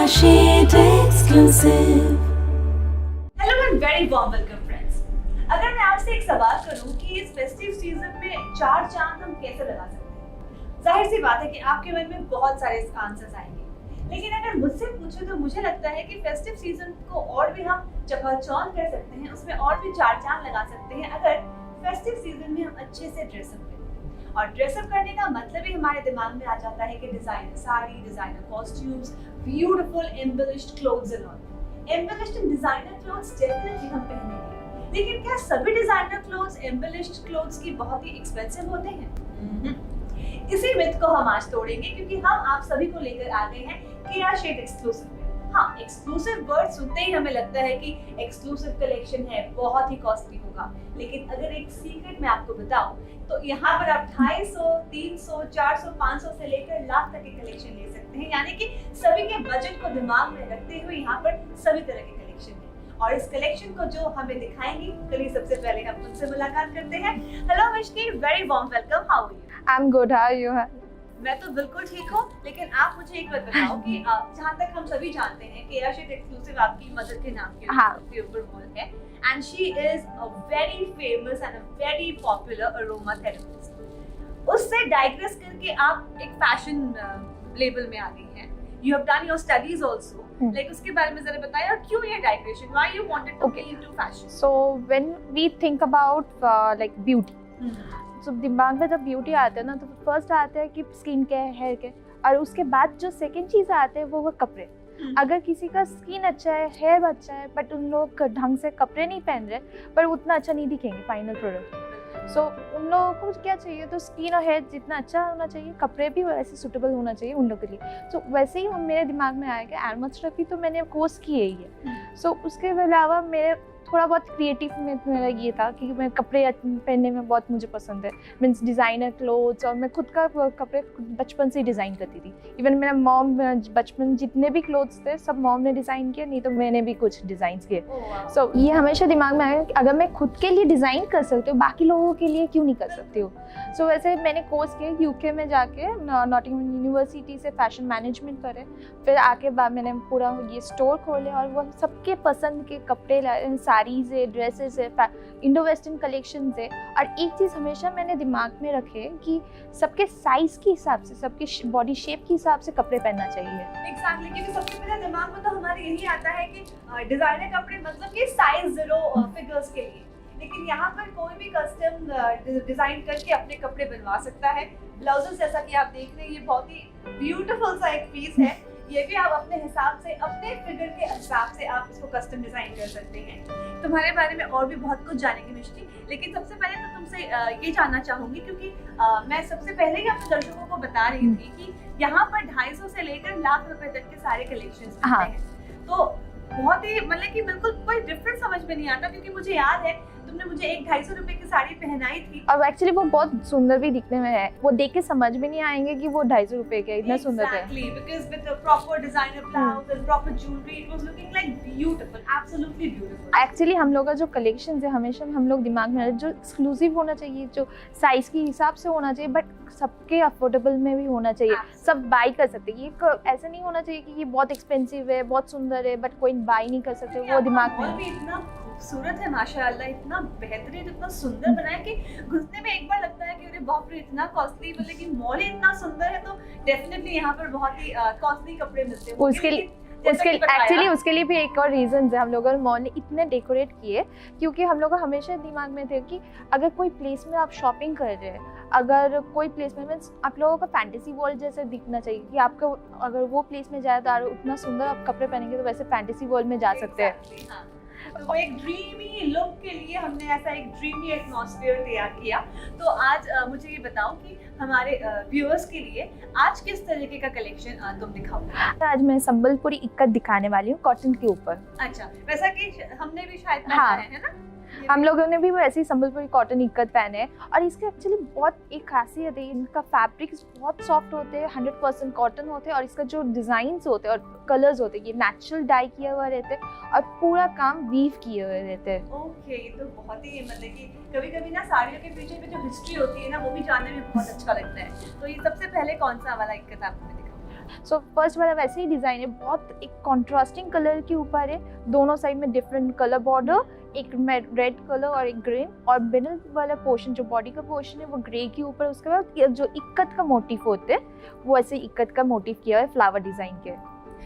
Shade exclusive. Hello and very warm welcome friends. अगर मैं आपसे एक सवाल करूं कि इस फेस्टिव सीजन में चार चांद हम कैसे लगा सकते हैं, जाहिर सी बात है कि आपके मन में बहुत सारे आंसर्स आएंगे। लेकिन अगर मुझसे पूछे तो मुझे लगता है कि फेस्टिव सीजन को और भी हम चकाचौंध कर सकते हैं, उसमें और भी चार चांद लगा सकते हैं अगर फेस्टिव सीजन में हम अच्छे से ड्रेसअप करें। और ड्रेसअप करने का मतलब ही हमारे दिमाग में आ जाता है कि designer sari, designer costumes, beautiful embellished clothes and all. Embellished and designer clothes definitely हम पहनेंगे, लेकिन क्या सभी डिजाइनर क्लोथ्स एम्बेलिश्ड क्लोथ्स की बहुत ही एक्सपेंसिव होते हैं? इसी मिथ को हम आज तोड़ेंगे, क्योंकि हम आप सभी को लेकर आ गए हैं केया शेड एक्सक्लूसिव में। हाँ, एक्सक्लूसिव वर्ड सुनते ही हमें लगता है कि एक्सक्लूसिव कलेक्शन है, बहुत ही कॉस्टली होगा। लेकिन अगर एक सीक्रेट मैं आपको बताऊं तो यहाँ पर आप 250, 300, 400, 500 से लेकर लाख तक के कलेक्शन ले सकते हैं। यानी कि सभी के बजट को दिमाग में रखते हुए यहाँ पर सभी तरह के कलेक्शन है। और इस कलेक्शन को जो हमें दिखाएंगी, चलिए सबसे पहले हम उनसे मुलाकात करते हैं। Hello Mishti, very warm welcome, how are you? I am good, how are you? मैं तो बिल्कुल ठीक हूँ, लेकिन आप मुझे एक बात बताओ कि जहाँ तक हम सभी जानते हैं केया शेड एक्सक्लूसिव आपकी मदर के नाम के ऊपर मॉल है, and she is a very famous and a very popular aroma therapist. उससे डाइग्रेस करके आप एक फैशन लेबल में आ गई हैं। You have done your studies also. Like उसके बारे में जरा बताइए, और क्यों ये digression? Why you wanted to be into fashion? So when we think about like beauty, so दिमाग में जब ब्यूटी आता है ना, तो फर्स्ट आता है कि स्किन केयर, हेयर केयर, और उसके बाद जो सेकंड चीज़ आते हैं वो कपड़े। अगर किसी का स्किन अच्छा है, हेयर अच्छा है, बट उन लोग ढंग से कपड़े नहीं पहन रहे, पर उतना अच्छा नहीं दिखेंगे फाइनल प्रोडक्ट। सो उन लोगों को क्या चाहिए, तो स्किन और हेयर जितना अच्छा होना चाहिए, कपड़े भी वैसे सूटेबल होना चाहिए उन लोगों के लिए। सो वैसे ही मेरे दिमाग में आया कि एरोमाथेरेपी तो मैंने कोर्स किया ही है। सो उसके अलावा मेरे थोड़ा बहुत क्रिएटिव में मेरा ये था कि मैं कपड़े पहनने में बहुत मुझे पसंद है, मीन्स डिज़ाइनर क्लोथ्स, और मैं खुद का कपड़े बचपन से ही डिज़ाइन करती थी। इवन मेरा मॉम बचपन जितने भी क्लोथ्स थे सब मॉम ने डिज़ाइन किए, नहीं तो मैंने भी कुछ डिज़ाइन किए। सो ये हमेशा दिमाग में आया कि अगर मैं खुद के लिए डिज़ाइन कर सकती हूँ, बाकी लोगों के लिए क्यों नहीं कर सकती हूँ। सो वैसे मैंने कोर्स किया यूके में जाके, नॉटिंघम यूनिवर्सिटी से फैशन मैनेजमेंट करे। फिर आके बाद मैंने पूरा ये स्टोर खोले और वो सबके पसंद के कपड़े, साड़ीज़ है, ड्रेसेस है, इंडो वेस्टर्न कलेक्शन है। और एक चीज़ हमेशा मैंने दिमाग में रखे कि सबके साइज़ के हिसाब से, सबके बॉडी शेप के हिसाब से कपड़े पहनना चाहिए। एग्जैक्टली, क्योंकि सबसे पहले दिमाग में तो हमारे यही आता है कि डिजाइनर कपड़े मतलब कि साइज 0 फिगर्स के लिए। लेकिन यहाँ पर कोई भी कस्टम डिजाइन करके अपने कपड़े बनवा सकता है। ब्लाउजेस जैसा कि आप देख रहे हैं, ये बहुत ही ब्यूटीफुल सा एक पीस है। ये भी आप अपने हिसाब से, अपने फिगर के हिसाब से आप इसको कस्टम डिजाइन कर सकते हैं। तुम्हारे बारे में और भी बहुत कुछ जानेंगे मिष्टी, लेकिन सबसे पहले तो तुमसे ये जानना चाहूंगी, क्योंकि मैं सबसे पहले ही अपने दर्शकों को बता रही थी कि यहाँ पर 250 से लेकर लाख रुपए तक के सारे कलेक्शंस मिलते हैं। तो बहुत ही मतलब कि बिल्कुल कोई डिफरेंस समझ में नहीं आता, क्योंकि मुझे याद है तुमने मुझे एक 250 रुपए की साड़ी पहनाई थी, और एक्चुअली वो बहुत सुंदर भी दिखने में है। वो देख के समझ में नहीं आएंगे कि वो 250 रुपए के इतना सुंदर है। Exactly, because with the proper designer blouse and proper jewelry, it was looking like beautiful, absolutely beautiful. Actually हम लोग का जो कलेक्शन है, हमेशा हम लोग दिमाग में जो एक्सक्लूसिव होना चाहिए, जो साइज के हिसाब से होना चाहिए, बट सबके अफोर्डेबल में भी होना चाहिए, सब बाई कर सकते हैं। ये ऐसा नहीं होना चाहिए कि ये बहुत एक्सपेंसिव है, बहुत सुंदर है, बट कोई बाई नहीं कर सकते। वो दिमाग में भी इतना खूबसूरत है माशाल्लाह, इतना बेहतरीन, इतना सुंदर बनाया कि घुसने में एक बार लगता है कि अरे बाप रे इतना कॉस्टली, लेकिन मॉल ही इतना सुंदर है, तो डेफिनेटली यहाँ पर बहुत ही कॉस्टली कपड़े मिलते हैं। उसके लिए भी एक और रीजन है, हम लोगों ने मॉल ने इतने डेकोरेट किए, क्योंकि हम लोग हमेशा दिमाग में थे कि अगर कोई प्लेस में आप शॉपिंग कर रहे हैं, अगर कोई प्लेस में मीन्स आप लोगों का फैंटेसी वर्ल्ड जैसे दिखना चाहिए कि आपको अगर वो प्लेस में जाए तो उतना सुंदर आप कपड़े पहनेंगे तो वैसे फैंटेसी वर्ल्ड में जा सकते हैं। तो वो एक ड्रीमी लुक के लिए हमने ऐसा एक ड्रीमी एटमॉस्फेयर तैयार किया। तो आज मुझे ये बताओ कि हमारे व्यूअर्स के लिए आज किस तरीके का कलेक्शन तुम दिखाओगे? आज मैं संबलपुरी इक्कत दिखाने वाली हूँ कॉटन के ऊपर। अच्छा, वैसा कि हमने भी शायद पहना है ना? हम लोगों ने भी वैसे ही संबलपुरी कॉटन इक्कत पहने हैं, और इसके एक्चुअली बहुत एक खासियत है, इनका फैब्रिक्स बहुत सॉफ्ट होते हैं, 100% कॉटन होते हैं, और इसका जो डिज़ाइंस होते हैं और कलर्स होते हैं ये नेचुरल डाई किया हुआ रहते हैं, और पूरा काम वीव किए हुए रहते हैं। ओके, तो बहुत ही मतलब कि कभी-कभी ना साड़ियों के पीछे भी जो हिस्ट्री होती है ना, वो भी जानने में बहुत अच्छा लगता है। तो ये सबसे पहले कौन सा वाला इक्कत आपने दिखाया? सो फर्स्ट वाला वैसे ही डिज़ाइन है, बहुत एक कॉन्ट्रास्टिंग कलर के ऊपर है, दोनों साइड में डिफरेंट कलर बॉर्डर, एक में रेड कलर और एक ग्रीन, और मिडल वाला पोर्शन जो बॉडी का पोर्शन है वो ग्रे के ऊपर, उसके बाद ये जो इक्कत का मोटिव होते हैं वो ऐसे इक्कत का मोटिव किया है फ्लावर डिज़ाइन के।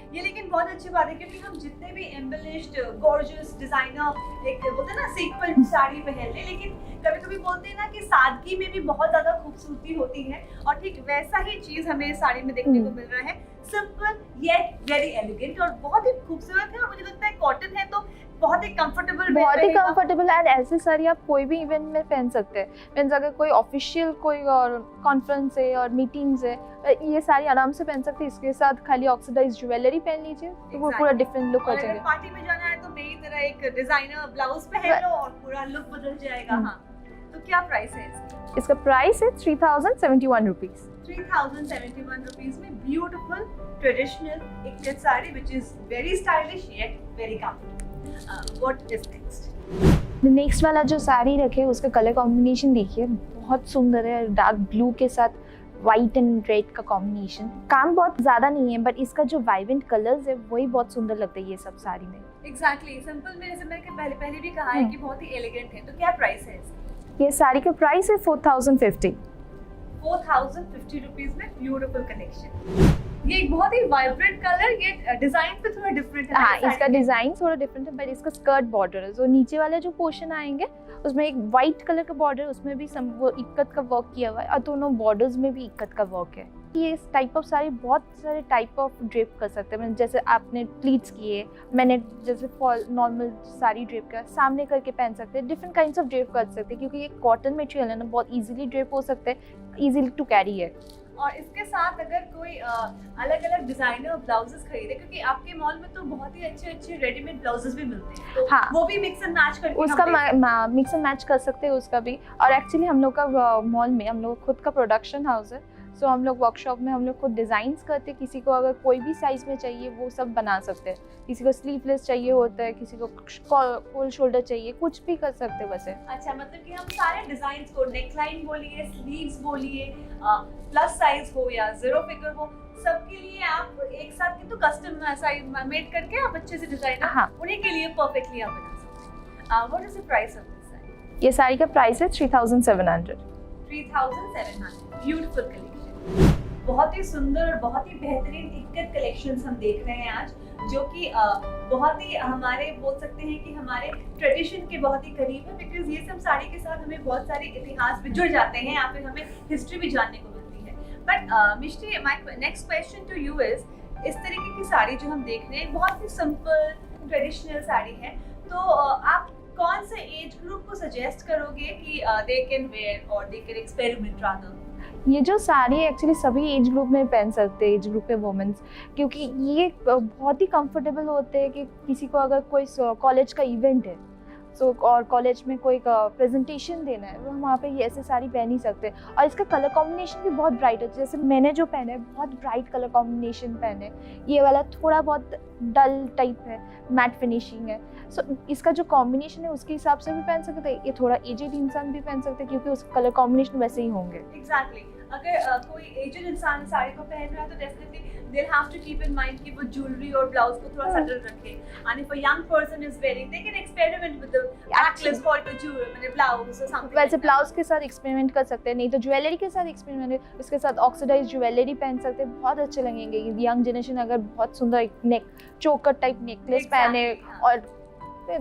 ये लेकिन बहुत अच्छी बात है क्योंकि हम जितने भी एम्बेलिश्ड गॉर्जियस डिजाइनर एक बोलते हैं ना सिंपल साड़ी पहन ले, लेकिन कभी कभी बोलते हैं ना कि सादगी में भी बहुत ज्यादा खूबसूरती होती है, और ठीक वैसा ही चीज हमें इस साड़ी में देखने को मिल रहा है, सिंपल येट वेरी एलिगेंट और बहुत ही खूबसूरत है। और मुझे लगता है कॉटन है तो बहुत ही कंफर्टेबल, बहुत ही कंफर्टेबल एंड ऐसे साड़ी आप कोई भी इवेंट में पहन सकते हैं। मीन्स अगर कोई ऑफिशियल कोई और कॉन्फ्रेंस है और मीटिंग्स है, ये साड़ी आराम से पहन सकते हैं। इसके साथ खाली ऑक्सीडाइज ज्वेलरी पहन लीजिए तो वो पूरा डिफरेंट लुक हो जाएगा। पार्टी में जाना है तो मेरी तरह एक डिजाइनर ब्लाउज पहन लो और पूरा लुक बदल जाएगा। हाँ, तो क्या प्राइस है इसकी? इसका प्राइस है 3071 रुपीज। 3071 रुपीज में beautiful traditional ikat sari which is very stylish yet very comfortable. What is next? Next वाला जो साड़ी रखे उसका कलर कॉम्बिनेशन देखिए, बहुत सुंदर है। डार्क ब्लू के साथ वाइट एंड रेड का कॉम्बिनेशन, काम बहुत ज्यादा नहीं है बट इसका जो वाइब्रेंट कलर्स है वही बहुत सुंदर लगता है ये सब साड़ी में। एग्जैक्टली, सिंपल में जैसे मैंने पहले भी कहा है कि बहुत ही एलिगेंट है। तो क्या प्राइस है इसकी? ये साड़ी का प्राइस है 4050। 4050 रुपीज में ब्यूटीफुल कलेक्शन। ये एक बहुत ही वाइब्रेंट कलर, ये डिजाइन पे थोड़ा डिफरेंट है। हाँ, इसका डिजाइन थोड़ा डिफरेंट है बट इसका स्कर्ट बॉर्डर है, जो नीचे वाले जो पोर्शन आएंगे उसमें एक वाइट कलर का बॉर्डर, उसमें भी वो इक्कत का वर्क किया हुआ है और दोनों बॉर्डर्स में भी इक्कत का वर्क है। ये इस टाइप ऑफ साड़ी बहुत सारे टाइप ऑफ ड्रेप कर सकते हैं। जैसे आपने प्लीट्स किए, मैंने जैसे नॉर्मल साड़ी ड्रेप का सामने करके पहन सकते हैं, डिफरेंट काइंड्स ऑफ ड्रेप कर सकते हैं क्योंकि ये कॉटन मटेरियल है ना, बहुत इजीली ड्रेप हो सकते हैं, इजीली टू कैरी है। और इसके साथ अगर कोई अलग अलग डिजाइनर ब्लाउजेस खरीदे, क्योंकि आपके मॉल में तो बहुत ही अच्छे अच्छे रेडीमेड ब्लाउजेस भी मिलते हैं, तो हाँ, वो भी मिक्स एंड मैच करके उसका मिक्स एंड मैच कर सकते हैं उसका भी। और एक्चुअली हम लोग का मॉल में हम लोग खुद का प्रोडक्शन हाउस है, सो हम लोग वर्कशॉप में हम लोग खुद डिज़ाइंस करते हैं। किसी को अगर कोई भी साइज़ में चाहिए वो सब बना सकते हैं। किसी को स्लीवलेस चाहिए होता है, किसी को फुल शोल्डर चाहिए, कुछ भी कर सकते हैं वैसे। अच्छा, मतलब कि हम सारे डिजाइन्स को, नेकलाइन बोलिए, स्लीव्स बोलिए, प्लस साइज हो या जीरो फिगर हो, सबके लिए आप एक साथ की तो कस्टम साइज मेड करके आप अच्छे से डिजाइन, हाँ, उन्हीं के लिए परफेक्टली आप बना सकते हैं। What is the price of this sari? ये साड़ी का प्राइस है 3700। 3700। ब्यूटीफुल कलेक्शन, बहुत ही सुंदर और बहुत ही बेहतरीन इक्कत कलेक्शंस हम देख रहे हैं आज, जो कि बहुत ही हमारे बोल सकते हैं कि हमारे ट्रेडिशन के बहुत ही करीब है, बिकॉज ये सब साड़ी के साथ हमें बहुत सारे इतिहास भी जुड़ जाते हैं या फिर हमें हिस्ट्री भी जानने को मिलती है। But Mishti, my next question to you is, इस तरीके की साड़ी जो हम देख रहे हैं बहुत ही सिंपल ट्रेडिशनल साड़ी है, तो आप कौन से एज ग्रुप को सजेस्ट करोगे कि दे कैन वेयर और दे कैन एक्सपेरिमेंट रादर? ये जो साड़ी है एक्चुअली सभी एज ग्रुप में पहन सकते हैं, एज ग्रुप के वुमेन्स, क्योंकि ये बहुत ही कंफर्टेबल होते हैं कि किसी को अगर कोई कॉलेज का इवेंट है और कॉलेज में कोई प्रेजेंटेशन देना है, वो वहाँ पे ये ऐसे साड़ी पहन ही सकते हैं। और इसका कलर कॉम्बिनेशन भी बहुत ब्राइट है, जैसे मैंने जो पहना है बहुत ब्राइट कलर कॉम्बिनेशन पहने, ये वाला थोड़ा बहुत डल टाइप है, मैट फिनिशिंग है। सो इसका जो कॉम्बिनेशन है उसके हिसाब से भी पहन सकते हैं, ये थोड़ा एजेड इंसान भी पहन सकते हैं क्योंकि उसका कलर कॉम्बिनेशन वैसे ही होंगे। एग्जैक्टली, अगर कोई एजेड इंसान साड़ी को पहन रहा है तो definitely they have to keep in mind कि वो ज्वेलरी और ब्लाउज को थोड़ा सटल रखे, and if a young person is wearing they can experiment with the necklace for the jewellery, मतलब ब्लाउज और समथिंग। वैसे ब्लाउज के साथ एक्सपेरिमेंट कर सकते हैं, नहीं तो ज्वेलरी के साथ एक्सपेरिमेंट है, इसके साथ ऑक्सीडाइज ज्वेलरी पहन सकते हैं, बहुत अच्छे लगेंगे। यंग जनरेशन अगर बहुत सुंदर नेक चोकर टाइप नेकलेस पहने और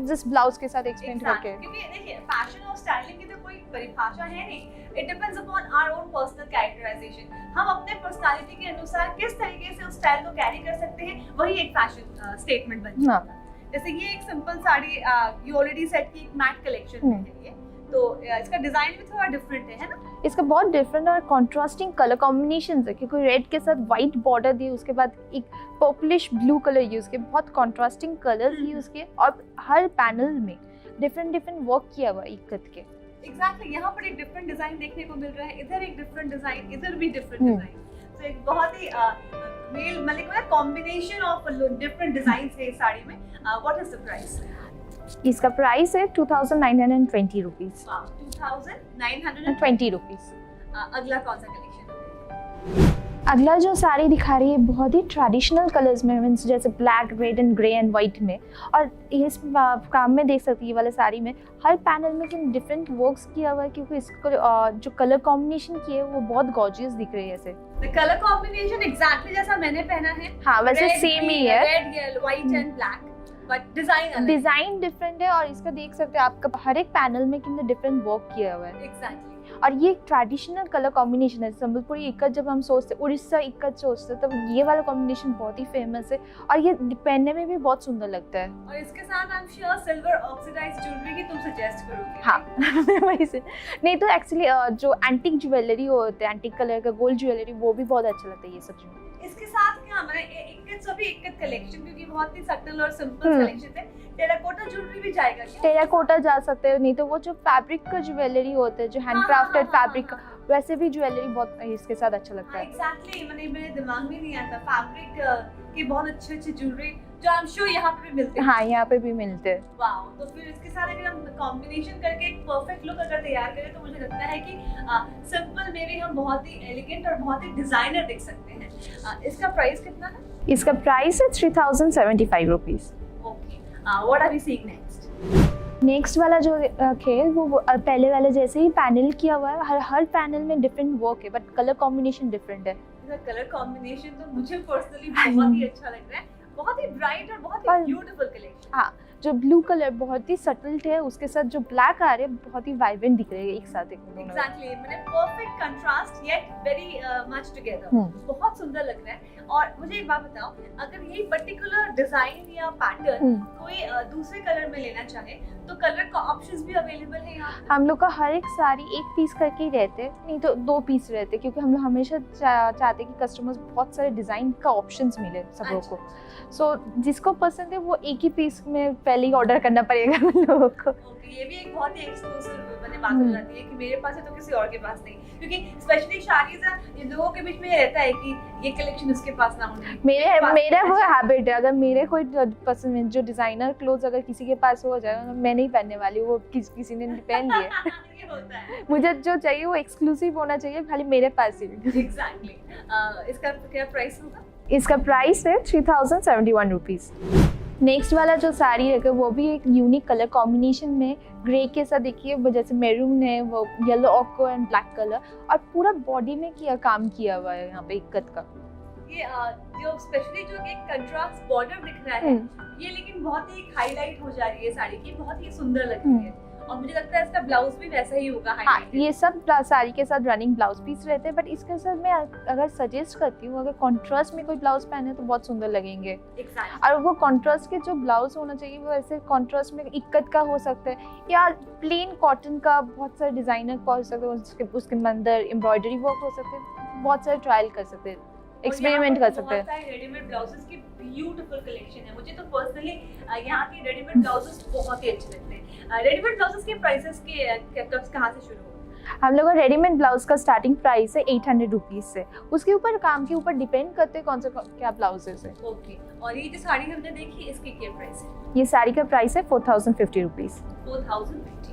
जिस ब्लाउज के साथ एक्सपेरिमेंट करके, क्योंकि देखिए फैशन और स्टाइलिंग की तो कोई परिभाषा है नहीं, it depends upon our own personal characterization. हम अपने पर्सनालिटी के अनुसार किस तरीके से उस स्टाइल को कैरी कर सकते हैं, वही एक फैशन स्टेटमेंट बन जाता है। जैसे ये एक simple sari you already set की मैट कलेक्शन है ये, तो इसका डिजाइन भी थोड़ा डिफरेंट है ना? इसका बहुत डिफरेंट और कॉन्ट्रास्टिंग कलर कॉम्बिनेशंस है, क्योंकि रेड के साथ वाइट बॉर्डर दिए, उसके बाद एक पर्पलिश ब्लू कलर यूज किया, बहुत कॉन्ट्रास्टिंग कलर्स यूज किए और हर पैनल में डिफरेंट वर्क किया हुआ इक्कत के। एग्जैक्टली, यहाँ पर एक डिफरेंट डिजाइन देखने को मिल रहा है, इधर एक डिफरेंट डिजाइन, इधर भी डिफरेंट डिजाइन, तो एक बहुत ही मेल मतलब कॉम्बिनेशन ऑफ डिफरेंट डिजाइंस है इस साड़ी में। What is the price? इसका प्राइस है 2920 रुपीज। 2920 रुपीज। अगला कौन सा कलेक्शन? अगला जो साड़ी दिखा रही है बहुत ही ट्रेडिशनल कलर्स में, मीन्स जैसे black, red and grey and white में। और इस काम में देख सकती है ये वाले साड़ी में हर पैनल में जो डिफरेंट वर्क्स किया हुआ है, क्योंकि इसको जो कलर कॉम्बिनेशन किए वो बहुत गॉर्जियस दिख रही है ऐसे। कलर कॉम्बिनेशन एग्जैक्टली जैसा मैंने पहना है। हाँ, वैसे सेम ही है, red, yellow, white and black, but design different है। और इसका देख सकते हैं आपका हर एक पैनल में कितने डिफरेंट वर्क किया हुआ है। एग्जैक्टली। और ये ट्रेडिशनल कलर कॉम्बिनेशन है। संबलपुरी इक्कत जब हम सोचते, उड़ीसा इक्कत सोचते, तब ये वाला कॉम्बिनेशन बहुत ही फेमस है और ये पहनने में भी बहुत सुंदर लगता है। और इसके साथ I am sure silver oxidised jewellery की तुम सजेस्ट करोगे। हाँ वही से नहीं तो एक्चुअली जो एंटिक ज्वेलरी होते हैं, एंटिक कलर का गोल्ड ज्वेलरी, वो भी बहुत अच्छा लगता है ये सब में। इसके साथ क्या मैंने इक्कत कलेक्शन, क्योंकि बहुत ही सटल और सिंपल कलेक्शन है, टेराकोटा ज्वेलरी भी जाएगा क्या? टेराकोटा जा सकते हो, नहीं तो वो जो फैब्रिक का ज्वेलरी होता है, जो हैंडक्राफ्टेड फैब्रिक का, वैसे भी ज्वेलरी बहुत इसके साथ अच्छा लगता है। एग्जैक्टली, मेरे दिमाग में नहीं आता फैब्रिक की बहुत अच्छे ज्वेलरी जो आई एम श्योर यहाँ पे भी मिलते हैं। हाँ, यहाँ पे भी मिलते हैं। वाओ, तो फिर इसके साथ अगर हम कॉम्बिनेशन करके एक परफेक्ट लुक अगर तैयार करें तो मुझे लगता है कि सिंपल में भी हम बहुत ही एलिगेंट और बहुत ही डिजाइनर दिख सकते हैं। इसका प्राइस कितना है? इसका प्राइस है 3075 rupees. Okay, what are we seeing next? Next वाला जो है वो पहले वाले जैसे ही पैनल किया हुआ है, हर पैनल में डिफरेंट वर्क है, बट कलर कॉम्बिनेशन डिफरेंट है। कलर कॉम्बिनेशन तो मुझे पर्सनली बहुत ही अच्छा लग रहा है, बहुत ही ब्राइट और बहुत ही ब्यूटीफुल कलेक्शन। हाँ, जो ब्लू कलर बहुत ही सटल है, उसके साथ जो ब्लैक आ रहे हैं बहुत ही वाइब्रेंट दिख रहे हैं एक साथ। एग्जैक्टली, मैंने perfect contrast yet very much together, बहुत सुंदर लग रहा है। और मुझे एक बात बताओ, अगर यही पर्टिकुलर डिजाइन या पैटर्न कोई दूसरे कलर में लेना चाहे तो कलर का ऑप्शंस भी अवेलेबल है यहाँ? हम लोग का हर एक साड़ी एक पीस करके ही रहते, नहीं तो 2 पीस रहते, क्योंकि हम लोग हमेशा चाहते हैं कि कस्टमर्स बहुत सारे डिजाइन का ऑप्शंस मिले सब लोगों को। सो जिसको पसंद है वो एक ही पीस में पहले ही ऑर्डर करना पड़ेगा हम लोगों को। ये भी एक बहुत ही एक्सक्लूसिव बात हो जाती है कि मेरे पास है तो किसी और के पास नहीं, क्योंकि स्पेशली शादीज़ ये लोगों के बीच में रहता है कि ये कलेक्शन उसके पास ना होना। मेरा वो हैबिट है, अगर मेरे कोई पसंद है जो डिजाइनर क्लोथ्स अगर किसी के पास हो जाए, मैं नहीं पहनने वाली, वो किसी ने पहन लिए। ये होता है, मुझे जो चाहिए वो एक्सक्लूसिव होना चाहिए, खाली मेरे पास ही। एग्जैक्टली। इसका क्या प्राइस होगा? इसका प्राइस है 3071 रुपीज। नेक्स्ट वाला जो साड़ी है वो भी एक यूनिक कलर कॉम्बिनेशन में ग्रे के साथ, देखिए जैसे मैरून है, वो येलो ऑको एंड ब्लैक कलर, और पूरा बॉडी में काम किया हुआ है यहाँ पे इक्कत का। ये जो स्पेशली जो एक कंट्रास्ट बॉर्डर दिख रहा है, ये लेकिन बहुत ही हाईलाइट हो जा रही है साड़ी की, बहुत ही सुंदर लग रही है। और मुझे लगता है इसका ब्लाउज भी वैसा ही होगा। हाँ, ये सब साड़ी के साथ रनिंग ब्लाउज पीस रहते हैं, बट इसके साथ मैं अगर सजेस्ट करती हूँ, अगर कॉन्ट्रास्ट में कोई ब्लाउज पहने तो बहुत सुंदर लगेंगे। और वो कॉन्ट्रास्ट के जो ब्लाउज होना चाहिए वो ऐसे कॉन्ट्रास्ट में इक्कत का हो सकता है या प्लेन कॉटन का, बहुत सारे डिजाइनर का हो सकता है, उसके अंदर एम्ब्रॉयडरी वर्क हो सकते हैं, बहुत सारे ट्रायल कर सकते हैं, एक्सपेरिमेंट कर सकते हैं। रेडीमेड ब्लाउजेस की ब्यूटीफुल कलेक्शन है। मुझे तो पर्सनली यहाँ के रेडीमेड ब्लाउजेस बहुत ही अच्छे लगते हैं। रेडीमेड ब्लाउजेस के प्राइसेस कहाँ से शुरू हो? हम लोग का रेडीमेड ब्लाउज का स्टार्टिंग प्राइस है 800 रुपीज से। उसके ऊपर काम के ऊपर डिपेंड करते हैं कौन सा क्या ब्लाउजेस है। ओके, और ये जो साड़ी हमने देखी इसकी क्या प्राइस है? ये साड़ी का प्राइस है 4050 रुपीज। 4050।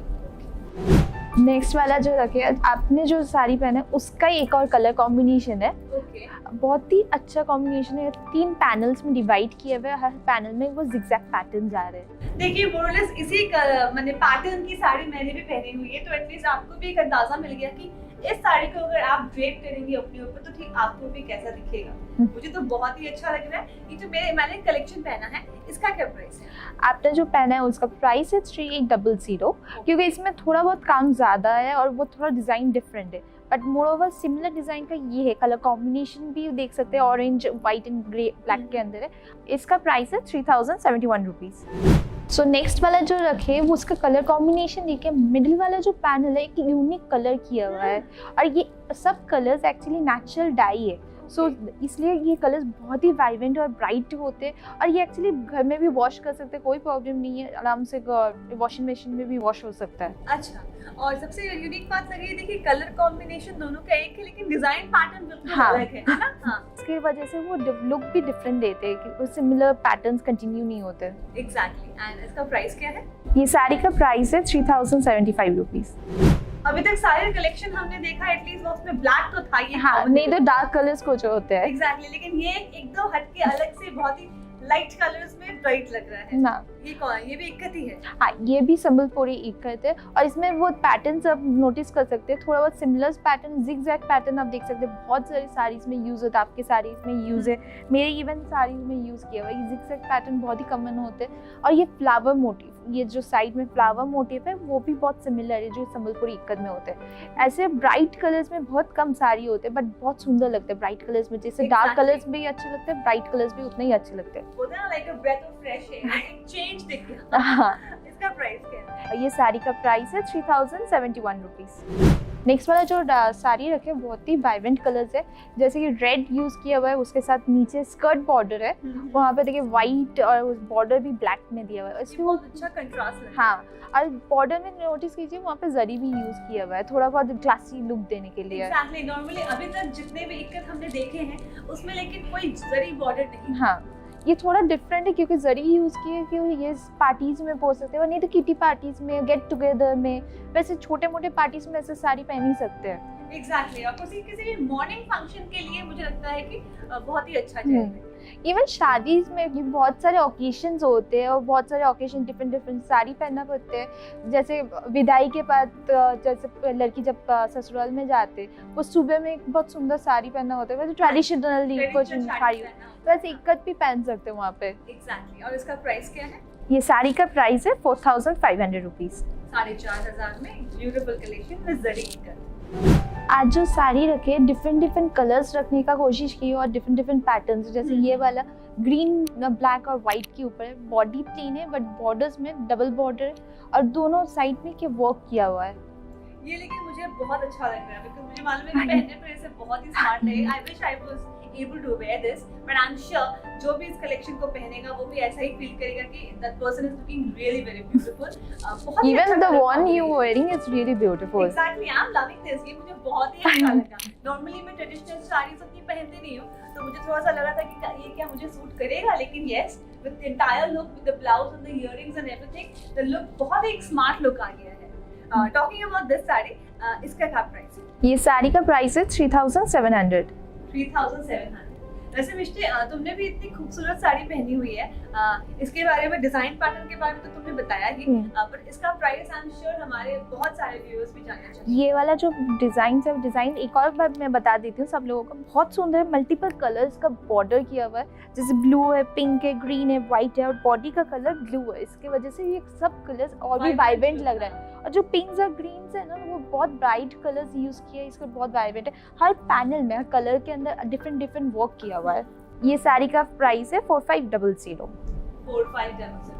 नेक्स्ट वाला जो रखे आपने जो साड़ी पहना है उसका एक और कलर कॉम्बिनेशन है। ओके, बहुत ही अच्छा कॉम्बिनेशन है, 3 पैनल्स में डिवाइड किए हुए, हर पैनल में वो जिगजैग पैटर्न जा रहे हैं। देखिए मोरलेस इसी मैंने पैटर्न की साड़ी मैंने भी पहनी हुई है, तो एटलीस्ट आपको भी एक अंदाजा मिल गया कि इस साड़ी को अगर आप ड्रेप करेंगे अपने ऊपर तो ठीक आपको भी कैसा दिखेगा। मुझे तो बहुत ही अच्छा लग रहा है। ये जो मैंने कलेक्शन पहना है इसका क्या प्राइस है? आपने जो पहना है उसका प्राइस है 3800, क्योंकि इसमें थोड़ा बहुत काम ज़्यादा है और वो थोड़ा डिज़ाइन डिफरेंट है, but more over similar design का ये है। कलर कॉम्बिनेशन भी देख सकते हैं, orange, white and grey black के अंदर है। इसका प्राइस है 3071 रुपीज़। सो नेक्स्ट वाला जो रखे वो उसका कलर कॉम्बिनेशन देखिए, मिडिल वाला जो पैनल है एक यूनिक कलर किया हुआ है, और ये सब कलर्स एक्चुअली नेचुरल डाई है। सो इसलिए ये कलर्स बहुत ही वाइब्रेंट और ब्राइट होते हैं, और ये एक्चुअली घर में भी वॉश कर सकते हैं, कोई प्रॉब्लम नहीं है, आराम से वॉशिंग मशीन में भी वॉश हो सकता है। अच्छा, और सबसे यूनिक बात लगी देखिए कलर कॉम्बिनेशन दोनों का एक है, लेकिन डिजाइन पैटर्न बिल्कुल अलग है ना? हाँ, इसकी वजह से वो लुक भी डिफरेंट देते हैं कि सिमिलर पैटर्न्स कंटिन्यू नहीं होते। एग्जैक्टली। एंड इसका प्राइस क्या है? ये साड़ी का प्राइस है 3075 रुपीज। अभी तक सारे कलेक्शन हमने देखा एटलीस्ट वो उसमें ब्लैक तो था ही। हाँ, नहीं तो डार्क कलर्स कुछ होते हैं। एग्जैक्टली, लेकिन ये एकदम हटके अलग से बहुत ही लाइट कलर्स में ब्राइट लग रहा है ना। ये कौन है? ये भी इक्कत ही है। हाँ, ये भी संबलपुरी इक्कत है और इसमें वो पैटर्न्स आप नोटिस कर सकते हैं, थोड़ा बहुत सिमिलर पैटर्न, जिगजैग पैटर्न आप देख सकते हैं। बहुत सारी साड़ीज में यूज होता है, आपके साड़ीज में यूज है, मेरे इवन साड़ीज में यूज किया हुआ है। जिगजैग पैटर्न बहुत ही कॉमन होते हैं और ये फ्लावर मोटिव, ये जो साइड में फ्लावर मोटिव है वो भी बहुत सिमिलर है जो संबलपुरी इक्कत में होते हैं। ऐसे ब्राइट कलर्स में बहुत कम साड़ी होते हैं बट बहुत सुंदर लगते हैं ब्राइट कलर्स में। जैसे डार्क कलर्स भी अच्छे लगते हैं, ब्राइट कलर्स भी उतने ही अच्छे लगते हैं। होता है ना, like a breath of fresh air, एक चेंज दिख गया। हाँ, इसका प्राइस क्या है? ये साड़ी का प्राइस है 3071 रुपीज़। नेक्स्ट वाला जो साड़ी रखे बहुत ही वाइब्रेंट कलर्स है, जैसे कि रेड यूज़ किया हुआ है, उसके साथ नीचे स्कर्ट बॉर्डर है, वहाँ पे देखिए वाइट और बॉर्डर भी ब्लैक में दिया हुआ है। इसमें बहुत अच्छा कंट्रास्ट है। हाँ, और बॉर्डर में नोटिस कीजिए वहाँ पे जरी भी यूज़ किया हुआ है, थोड़ा बहुत क्लासी लुक देने के लिए। एग्जैक्टली, नॉर्मली अभी तक जितने भी इक्कत हमने देखे हैं उसमें लेकिन कोई जरी बॉर्डर नहीं। हाँ, ये थोड़ा डिफरेंट है क्योंकि जरी यूज़ किए है, क्योंकि ये पार्टीज में पहन सकते हैं, नहीं तो किटी पार्टीज में, गेट टुगेदर में, वैसे छोटे मोटे पार्टीज में ऐसे साड़ी पहन ही सकते हैं। एग्जैक्टली, और किसी भी मॉर्निंग फंक्शन के लिए मुझे लगता है कि बहुत ही अच्छा जाएगा। इवन शादीज में भी बहुत सारे ओकेशंस होते हैं और बहुत सारे ओकेशन डिफरेंट साड़ी पहनना पड़ते हैं। जैसे विदाई के बाद जैसे लड़की जब ससुराल में जाते वो सुबह में एक बहुत सुंदर साड़ी पहनना होता है, वैसे ट्रेडिशनली कुछ साड़ी, वैसे इक्कत भी पहन सकते हैं वहाँ पे। एग्जैक्टली, और इसका प्राइस क्या है? ये साड़ी का प्राइस है 4500 रुपीज़। 4500 में ब्यूटीफुल कलेक्शन में जरी इक्कत। आज जो साड़ी रखे डिफरेंट कलर्स रखने का कोशिश की और डिफरेंट पैटर्न्स, जैसे ये वाला ग्रीन ब्लैक और वाइट के ऊपर है, बॉडी प्लेन है बट बॉर्डर्स में डबल बॉर्डर है और दोनों साइड में के वर्क किया हुआ है। ये लेकिन मुझे बहुत अच्छा लग रहा है बिकॉज़ मुझे मालूम है कि पहनने पर इसे बहुत ही स्मार्ट लगेगा। I wish I was able to wear this, but I am sure जो भी इस कलेक्शन को पहनेगा वो भी ऐसा ही फील करेगा कि that person is looking really very beautiful. बहुत ही even the one you wearing is really beautiful. Exactly, I am loving this. ये मुझे बहुत ही अच्छा लगा। नॉर्मली मैं ट्रेडिशनल साड़ीज उतनी पहनती नहीं हूं, तो मुझे थोड़ा सा लगा था कि ये क्या मुझे सूट करेगा, लेकिन yes, with the entire look, with the blouse and the earrings and everything, the look बहुत ही एक स्मार्ट लुक आ गया है। टॉकिंग अबाउट दिस साड़ी, इसका क्या प्राइस है? ये साड़ी का प्राइस है 3700। 3700। वैसे मिष्टी, तुमने भी इतनी खूबसूरत साड़ी पहनी हुई है, इसके बारे में, डिजाइन पैटर्न के बारे में तो तुमने बताया ही, पर इसका प्राइस आई एम श्योर हमारे बहुत सारे व्यूअर्स भी जानना चाहते हैं। ये वाला जो डिजाइन है, डिजाइन एक और बार मैं बता देती हूँ सब लोगों को, बहुत सुंदर है, मल्टीपल कलर्स का बॉर्डर किया हुआ है, जैसे ब्लू है, पिंक है, ग्रीन है, व्हाइट है और बॉडी का कलर ब्लू है। इसके वजह से ये सब कलर्स और भी वाइब्रेंट लग रहा है। और जो पिंक्स और ग्रीन्स है ना, वो बहुत ब्राइट कलर्स यूज किया है, इसको बहुत वाइब्रेंट है। हर पैनल में, हर कलर के अंदर डिफरेंट वर्क किया हुआ है। ये साड़ी का प्राइस है 4500। 4500।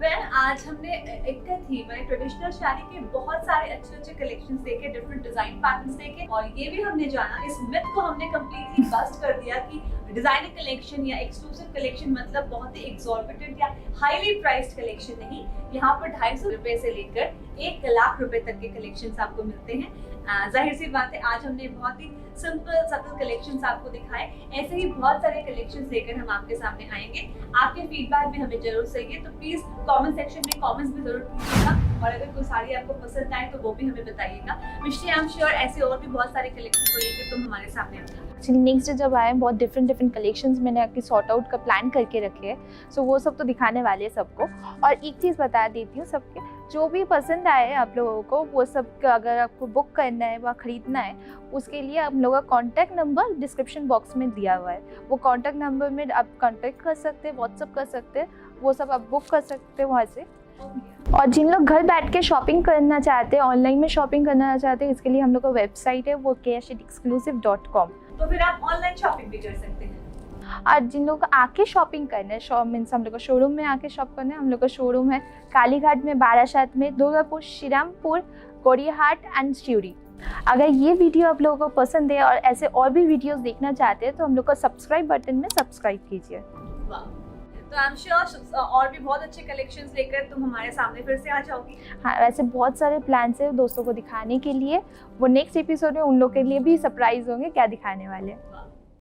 वेल, आज हमने इक्कत ही मैंने ट्रेडिशनल साड़ी के बहुत सारे अच्छे कलेक्शंस देखे, डिफरेंट डिजाइन पैटर्न्स देखे, और ये भी हमने जाना, इस मिथ को हमने कंप्लीटली बस्ट कर दिया कि डिजाइनर कलेक्शन या एक्सक्लूसिव कलेक्शन मतलब बहुत ही एक्सॉर्बिटेंट या हाईली प्राइस्ड कलेक्शन नहीं। यहाँ पर 250 रुपए से लेकर 1 लाख रुपए तक के कलेक्शंस आपको मिलते हैं। जाहिर सी बात है, आज हमने बहुत ही सिंपल सटल कलेक्शंस आपको दिखाए। ऐसे ही बहुत सारे कलेक्शंस लेकर हम आपके सामने आएंगे। आपके फीडबैक भी हमें जरूर चाहिए, तो प्लीज कमेंट सेक्शन में कमेंट्स भी जरूर कीजिएगा, और अगर कोई साड़ी आपको पसंद आए तो वो भी हमें बताइएगा। मिष्टी, आई एम श्योर ऐसे और भी बहुत सारे कलेक्शन को लेकर तुम हमारे सामने आएंगे। एक्चुअली नेक्स्ट डे जब आए, बहुत डिफरेंट कलेक्शंस मैंने आपकी सॉर्ट आउट का प्लान करके रखे हैं, सो वो सब तो दिखाने वाले हैं सबको। और एक चीज़ बता देती हूँ, सबके जो भी पसंद आए आप लोगों को, वो सब अगर आपको बुक करना है व ख़रीदना है, उसके लिए हम लोगों का कॉन्टैक्ट नंबर डिस्क्रिप्शन बॉक्स में दिया हुआ है। वो कॉन्टैक्ट नंबर में आप कॉन्टैक्ट कर सकते हैं, व्हाट्सअप कर सकते हैं, वो सब आप बुक कर सकते हैं वहाँ से। और जिन लोग घर बैठ के शॉपिंग करना चाहते हैं, ऑनलाइन में शॉपिंग करना चाहते हैं, इसके लिए हम लोग का वेबसाइट है, वो kashitexclusive.com, तो फिर आप ऑनलाइन शॉपिंग भी कर सकते हैं। और जिन लोगों को आके शॉपिंग करना है, मीन्स हम लोग का शोरूम में आके शॉप करना है, हम लोग का शोरूम है कालीघाट में, बारासात में, दुर्गापुर, श्रीरामपुर, गौरीहाट एंड शिवरी। अगर ये वीडियो आप लोगों को पसंद है और ऐसे और भी वीडियोस देखना चाहते हैं, तो हम लोग का सब्सक्राइब बटन में सब्सक्राइब कीजिए। तो आई एम श्योर और भी बहुत अच्छे कलेक्शंस लेकर तुम हमारे सामने फिर से आ जाओगी। हाँ, वैसे बहुत सारे प्लान्स हैं दोस्तों को दिखाने के लिए, वो नेक्स्ट एपिसोड में उन लोग के लिए भी सरप्राइज होंगे क्या दिखाने वाले हैं।